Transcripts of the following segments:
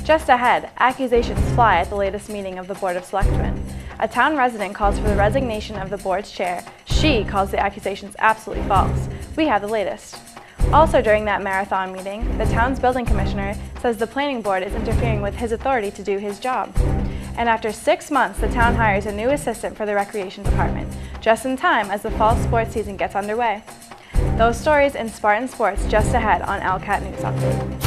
Just ahead, accusations fly at the latest meeting of the Board of Selectmen. A town resident calls for the resignation of the board's chair. She calls the accusations absolutely false. We have the latest. Also during that marathon meeting, the town's building commissioner says the planning board is interfering with his authority to do his job. And after 6 months, the town hires a new assistant for the recreation department, just in time as the fall sports season gets underway. Those stories in Spartan Sports just ahead on ELCAT News Update.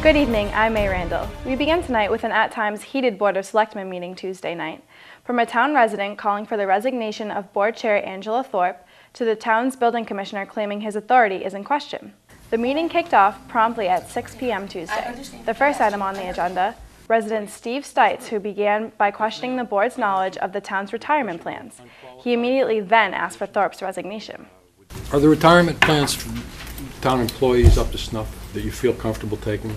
Good evening, I'm May Randall. We begin tonight with an at times heated Board of Selectmen meeting Tuesday night. From a town resident calling for the resignation of Board Chair Angela Thorpe to the town's building commissioner claiming his authority is in question. The meeting kicked off promptly at 6 p.m. Tuesday. The first item on the agenda, resident Steve Stites, who began by questioning the board's knowledge of the town's retirement plans. He immediately then asked for Thorpe's resignation. Are the retirement plans for town employees up to snuff that you feel comfortable taking?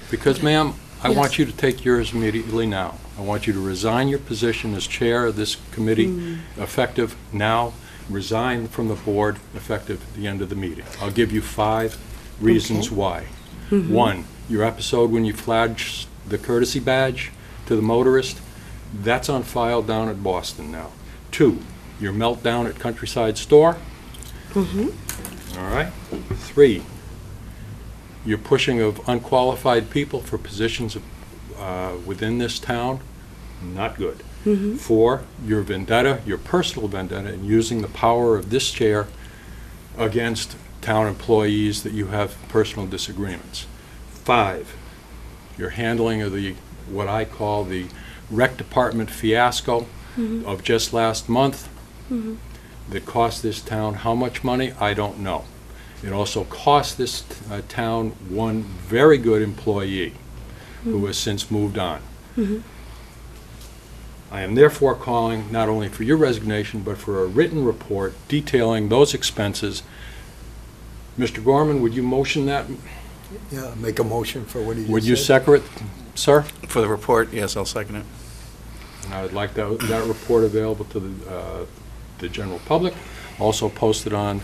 Because, ma'am, I want you to take yours immediately now. I want you to resign your position as chair of this committee effective now. Resign from the board effective at the end of the meeting. I'll give you 5 reasons why. 1, your episode when you flagged the courtesy badge to the motorist, that's on file down at Boston now. 2, your meltdown at Countryside Store. All right. 3, your pushing of unqualified people for positions within this town, not good. 4, your vendetta, your personal vendetta, in using the power of this chair against town employees that you have personal disagreements. 5, your handling of what I call the rec department fiasco of just last month that cost this town how much money? I don't know. It also cost this town one very good employee who has since moved on. I am therefore calling not only for your resignation, but for a written report detailing those expenses. Mr. Gorman, would you motion that? Yeah, make a motion for what he just said. Would you second it, sir? For the report, yes, I'll second it. And I would like that report available to the general public, also posted on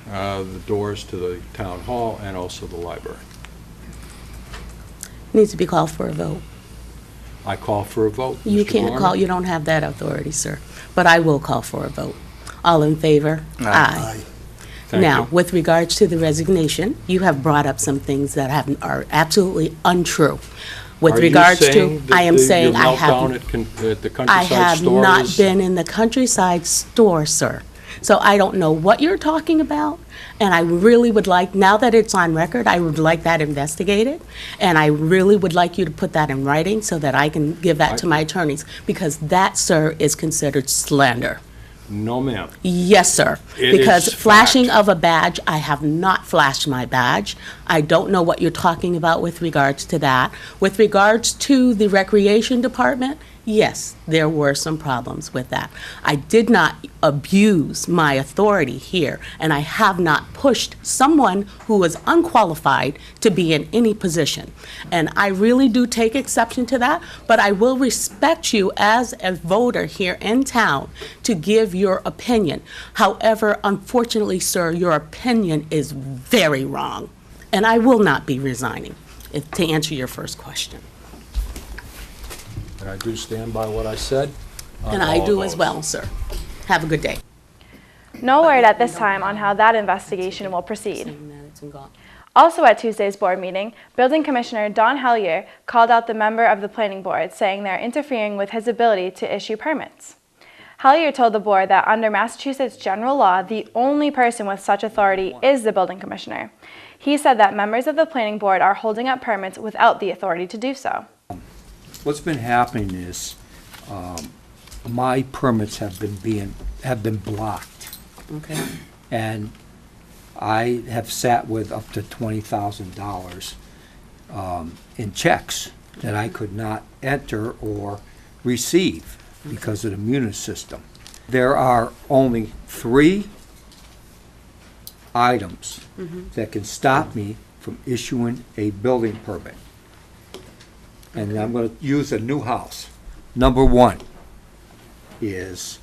the doors to the town hall and also the library. Needs to be called for a vote. I call for a vote. You Mr. can't Gorman? call, you don't have that authority, sir. But I will call for a vote. All in favor? Aye. Thank Now, you. with regards to the resignation, you have brought up some things that are absolutely untrue. With Are you regards saying to, that I am saying your I meltdown have, at the I Countryside have Store not is- been in the Countryside Store, sir. So I don't know what you're talking about, and I really would like, now that it's on record, I would like that investigated, and I really would like you to put that in writing so that I can give that to my attorneys, because that, sir, is considered slander. No, ma'am. Yes, sir. It Because is flashing fact. of a badge, I have not flashed my badge. I don't know what you're talking about with regards to that. With regards to the recreation department, yes, there were some problems with that. I did not abuse my authority here, and I have not pushed someone who was unqualified to be in any position. And I really do take exception to that, but I will respect you as a voter here in town to give your opinion. However, unfortunately, sir, your opinion is very wrong, and I will not be resigning, to answer your first question. And I do stand by what I said. on And I all do of as those. well, sir. Have a good day. No word at this time on how that investigation will proceed. Saying that it's gone. Also at Tuesday's board meeting, Building Commissioner Don Hellier called out the member of the planning board, saying they're interfering with his ability to issue permits. Hellier told the board that under Massachusetts general law, the only person with such authority is the building commissioner. He said that members of the planning board are holding up permits without the authority to do so. What's been happening is, my permits have been blocked, Okay. and I have sat with up to $20,000 in checks that I could not enter or receive because of the munis system. There are only 3 items that can stop me from issuing a building permit. And I'm going to use a new house. Number one is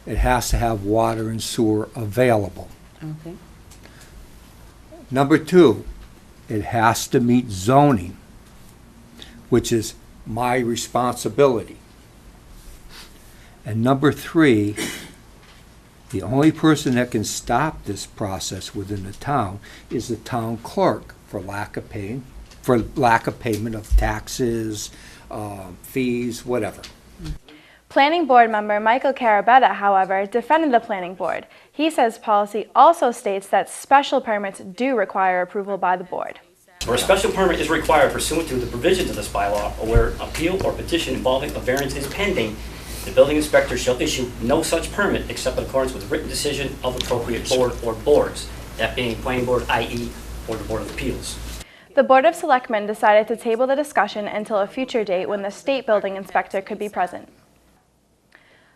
it has to have water and sewer available. Okay. Number two, it has to meet zoning, which is my responsibility. And number three, the only person that can stop this process within the town is the town clerk for lack of payment of taxes, fees, whatever. Planning Board member Michael Carabetta, however, defended the Planning Board. He says policy also states that special permits do require approval by the board. Where a special permit is required pursuant to the provisions of this bylaw, or where appeal or petition involving a variance is pending, the building inspector shall issue no such permit except in accordance with written decision of appropriate board or boards, that being Planning Board, i.e., or the Board of Appeals. The Board of Selectmen decided to table the discussion until a future date when the state building inspector could be present.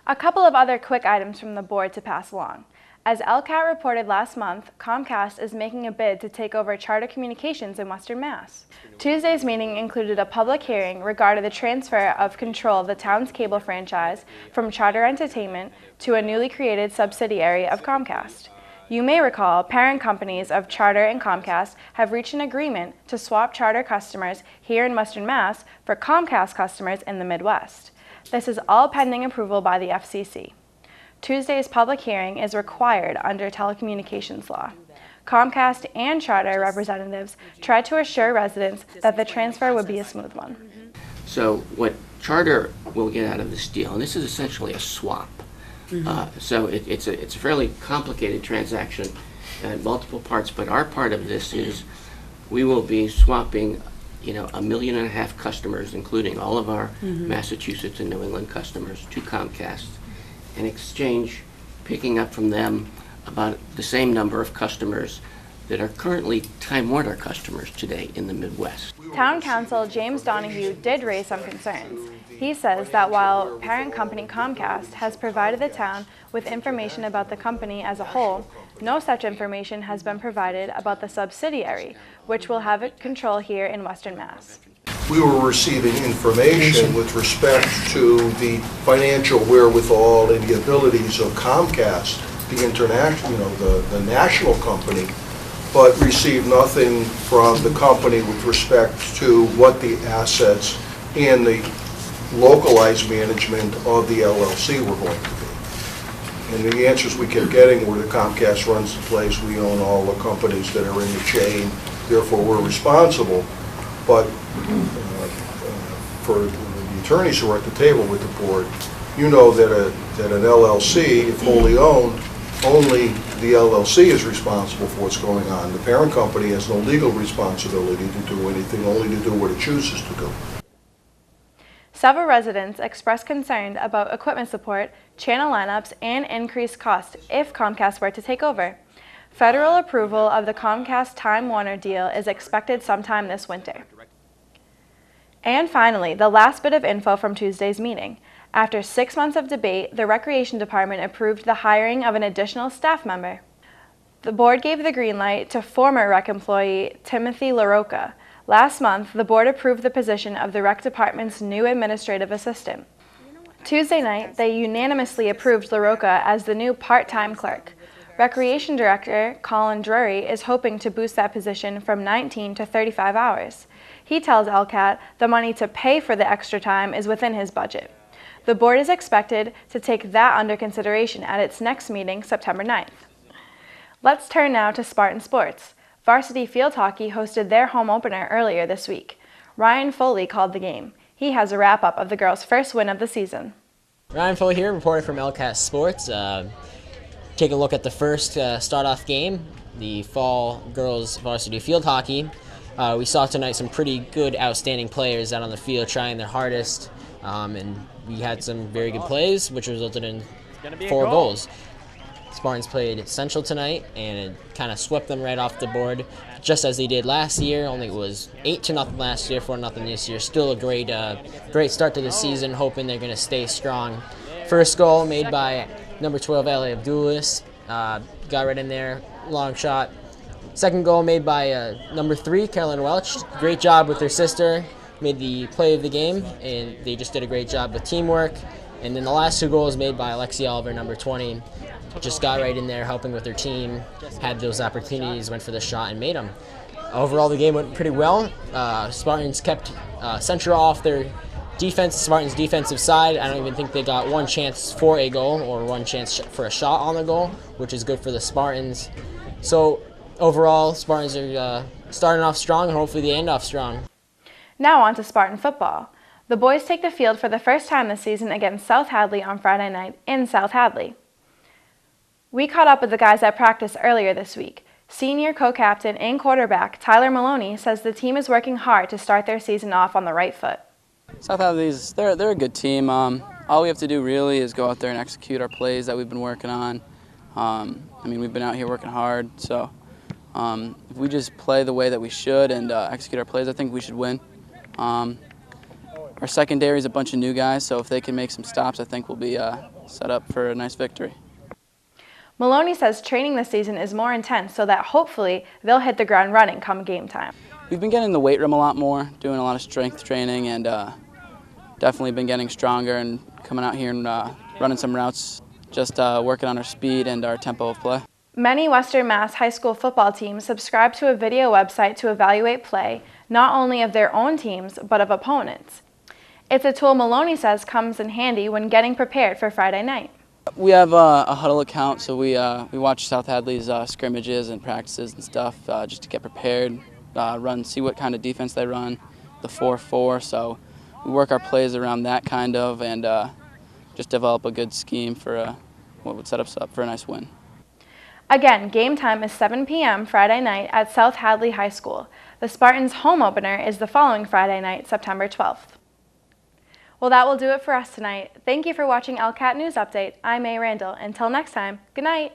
A couple of other quick items from the board to pass along. As ELCAT reported last month, Comcast is making a bid to take over Charter Communications in Western Mass. Tuesday's meeting included a public hearing regarding the transfer of control of the town's cable franchise from Charter Entertainment to a newly created subsidiary of Comcast. You may recall parent companies of Charter and Comcast have reached an agreement to swap Charter customers here in Western Mass for Comcast customers in the Midwest. This is all pending approval by the FCC. Tuesday's public hearing is required under telecommunications law. Comcast and Charter representatives tried to assure residents that the transfer would be a smooth one. So what Charter will get out of this deal, and this is essentially a swap. So it's a fairly complicated transaction in multiple parts, but our part of this is we will be swapping 1.5 million customers, including all of our Massachusetts and New England customers, to Comcast, in exchange picking up from them about the same number of customers that are currently Time Warner customers today in the Midwest. Town Council James Donahue did raise some concerns. He says that while parent company Comcast has provided the town with information about the company as a whole, no such information has been provided about the subsidiary, which will have control here in Western Mass. We were receiving information with respect to the financial wherewithal and the abilities of Comcast, the international, the national company, but received nothing from the company with respect to what the assets and the localized management of the LLC were going to be. And the answers we kept getting were that Comcast runs the place, we own all the companies that are in the chain, therefore we're responsible. But for the attorneys who are at the table with the board, you know that an LLC, if wholly owned, only the LLC is responsible for what's going on. The parent company has no legal responsibility to do anything, only to do what it chooses to do. Several residents expressed concern about equipment support, channel lineups, and increased costs if Comcast were to take over. Federal approval of the Comcast Time Warner deal is expected sometime this winter. And finally, the last bit of info from Tuesday's meeting. After 6 months of debate, the Recreation Department approved the hiring of an additional staff member. The board gave the green light to former Rec employee Timothy LaRocca. Last month, the board approved the position of the Rec Department's new administrative assistant. Tuesday night, they unanimously approved LaRocca as the new part-time clerk. Recreation Director Colin Drury is hoping to boost that position from 19 to 35 hours. He tells ELCAT the money to pay for the extra time is within his budget. The board is expected to take that under consideration at its next meeting, September 9th. Let's turn now to Spartan Sports. Varsity Field Hockey hosted their home opener earlier this week. Ryan Foley called the game. He has a wrap-up of the girls' first win of the season. Ryan Foley here, reporting from ELCAT Sports. Take a look at the first start-off game, the fall girls varsity field hockey. We saw tonight some pretty good, outstanding players out on the field trying their hardest, and we had some very good plays, which resulted in 4 goals. Spartans played Central tonight, and it kind of swept them right off the board, just as they did last year. Only it was 8-0 last year, 4-0 this year. Still a great start to the season, hoping they're going to stay strong. First goal made by number 12, Ali Abdulis. Got right in there, long shot. Second goal made by number 3, Carolyn Welch. Great job with her sister. Made the play of the game, and they just did a great job with teamwork. And then the last 2 goals made by Alexi Oliver, number 20. Just got right in there, helping with their team, had those opportunities, went for the shot, and made them. Overall, the game went pretty well. Spartans kept Central off their defense, Spartans' defensive side. I don't even think they got one chance for a goal or one chance for a shot on the goal, which is good for the Spartans. So overall, Spartans are starting off strong, and hopefully they end off strong. Now on to Spartan Football. The boys take the field for the first time this season against South Hadley on Friday night in South Hadley. We caught up with the guys at practice earlier this week. Senior co-captain and quarterback Tyler Maloney says the team is working hard to start their season off on the right foot. South Hadley's, they're a good team. All we have to do really is go out there and execute our plays that we've been working on. I mean, we've been out here working hard, so if we just play the way that we should and execute our plays, I think we should win. Our secondary is a bunch of new guys, so if they can make some stops, I think we'll be set up for a nice victory. Maloney says training this season is more intense so that hopefully they'll hit the ground running come game time. We've been getting in the weight room a lot more, doing a lot of strength training, and definitely been getting stronger and coming out here and running some routes, just working on our speed and our tempo of play. Many Western Mass high school football teams subscribe to a video website to evaluate play, not only of their own teams, but of opponents. It's a tool Maloney says comes in handy when getting prepared for Friday night. We have a huddle account, so we watch South Hadley's scrimmages and practices and stuff just to get prepared, see what kind of defense they run, the 4-4. So we work our plays around that kind of and just develop a good scheme for what would set us up for a nice win. Again, game time is 7 p.m. Friday night at South Hadley High School. The Spartans' home opener is the following Friday night, September 12th. Well, that will do it for us tonight. Thank you for watching ELCAT News Update. I'm May Randall. Until next time, good night.